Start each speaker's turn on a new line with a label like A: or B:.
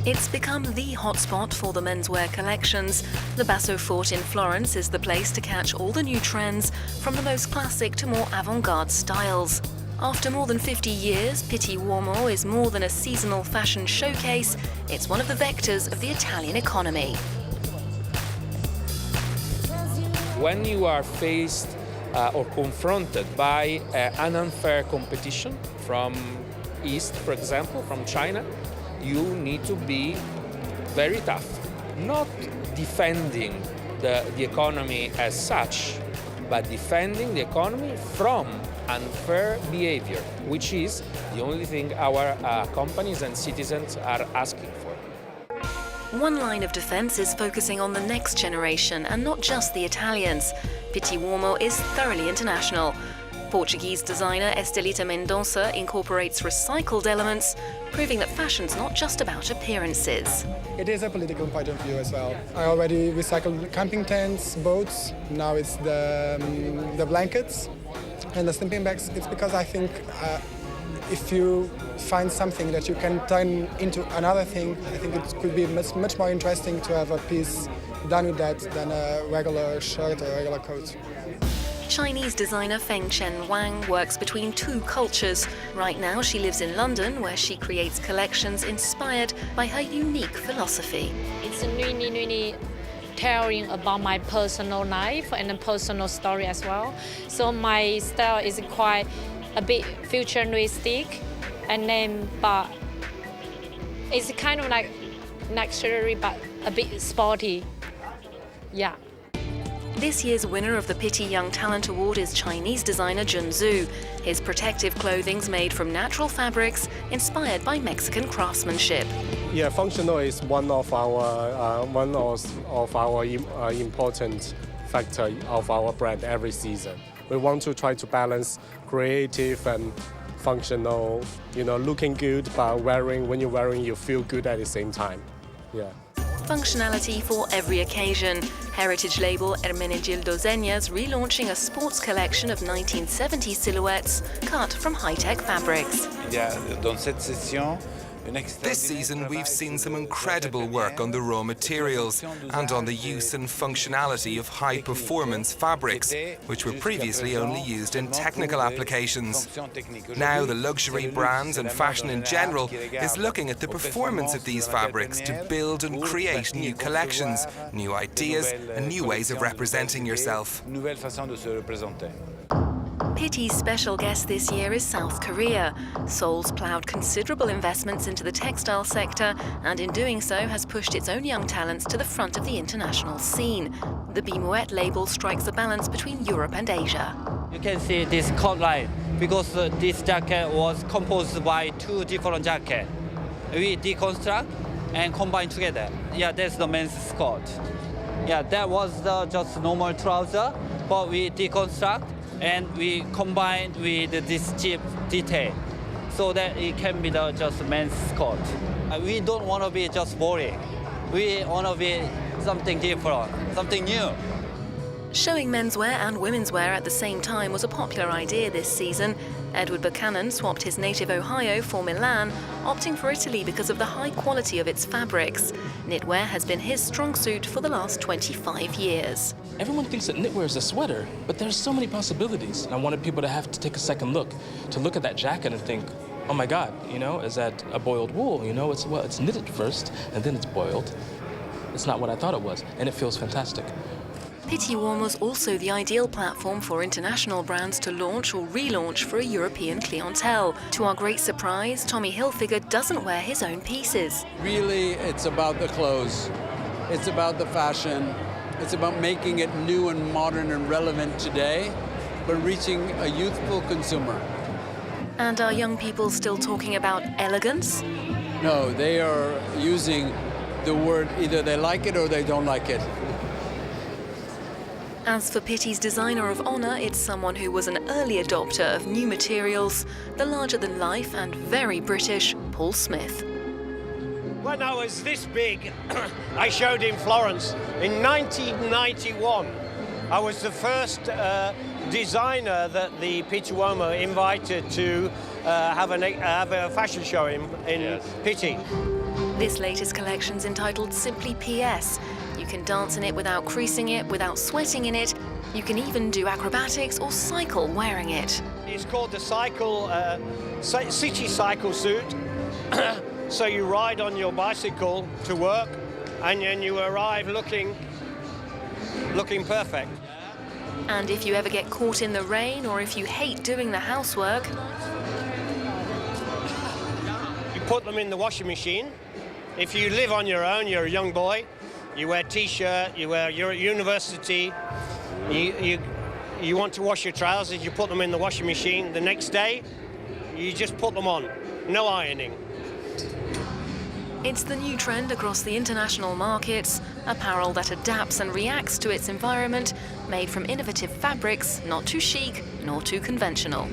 A: It's become the hotspot for the menswear collections. The Basso Fort in Florence is the place to catch all the new trends, from the most classic to more avant-garde styles. After more than 50 years, Pitti Uomo is more than a seasonal fashion showcase. It's one of the vectors of the Italian economy.
B: When you are faced or confronted by an unfair competition from East, for example, from China, you need to be very tough, not defending the economy as such, but defending the economy from unfair behavior, which is the only thing our companies and citizens are asking for.
A: One line of defense is focusing on the next generation and not just the Italians. Pitti Uomo is thoroughly international. Portuguese designer Estelita Mendonça incorporates recycled elements, proving that fashion's not just about appearances.
C: It is a political point of view as well. I already recycled camping tents, boats, now it's the blankets and the sleeping bags. It's because I think if you find something that you can turn into another thing, I think it could be much more interesting to have a piece done with that than a regular shirt or a regular coat.
A: Chinese designer Feng Chen Wang works between two cultures. Right now she lives in London, where she creates collections inspired by her unique philosophy.
D: It's really telling about my personal life and a personal story as well. So my style is quite a bit futuristic, and then but it's kind of like luxury but a bit sporty. Yeah.
A: This year's winner of the Pitti Young Talent Award is Chinese designer Jun Zhu. His protective clothing's made from natural fabrics inspired by Mexican craftsmanship.
E: Yeah, functional is one of our important factor of our brand every season. We want to try to balance creative and functional, looking good, but when you're wearing, you feel good at the same time. Yeah.
A: Functionality for every occasion. Heritage label Hermenegildo Zegna's relaunching a sports collection of 1970s silhouettes cut from high-tech fabrics.
F: This season, we've seen some incredible work on the raw materials and on the use and functionality of high-performance fabrics, which were previously only used in technical applications. Now, the luxury brands and fashion in general is looking at the performance of these fabrics to build and create new collections, new ideas, and new ways of representing yourself.
A: Pitti's special guest this year is South Korea. Seoul's ploughed considerable investments into the textile sector and in doing so has pushed its own young talents to the front of the international scene. The Bimouette label strikes a balance between Europe and Asia.
G: You can see this cut line because this jacket was composed by two different jackets. We deconstruct and combine together. Yeah, that's the men's skirt. Yeah, that was just normal trouser, but we deconstruct and we combine with this cheap detail so that it can be just men's skirt. We don't want to be just boring. We want to be something different, something new.
A: Showing menswear and womenswear at the same time was a popular idea this season. Edward Buchanan swapped his native Ohio for Milan, opting for Italy because of the high quality of its fabrics. Knitwear has been his strong suit for the last 25 years.
H: Everyone thinks that knitwear is a sweater, but there's so many possibilities. I wanted people to have to take a second look, to look at that jacket and think, oh my God, is that a boiled wool? It's knitted first and then it's boiled. It's not what I thought it was, and it feels fantastic.
A: Pitti Uomo's also the ideal platform for international brands to launch or relaunch for a European clientele. To our great surprise, Tommy Hilfiger doesn't wear his own pieces.
I: Really, it's about the clothes. It's about the fashion. It's about making it new and modern and relevant today, but reaching a youthful consumer.
A: And are young people still talking about elegance?
I: No, they are using the word either they like it or they don't like it.
A: As for Pitti's designer of honor, it's someone who was an early adopter of new materials, the larger-than-life and very British Paul Smith.
J: When I was this big, I showed in Florence in 1991. I was the first designer that the Pitti Uomo invited to have a fashion show in Pitti.
A: This latest collection's entitled simply PS. You can dance in it without creasing it, without sweating in it. You can even do acrobatics or cycle wearing it.
J: It's called the city cycle suit. So you ride on your bicycle to work, and then you arrive looking perfect.
A: And if you ever get caught in the rain, or if you hate doing the housework,
J: you put them in the washing machine. If you live on your own, you're a young boy, you wear t-shirt, you're at university, you want to wash your trousers, you put them in the washing machine. The next day, you just put them on, no ironing.
A: it's the new trend across the international markets, apparel that adapts and reacts to its environment, made from innovative fabrics, not too chic nor too conventional.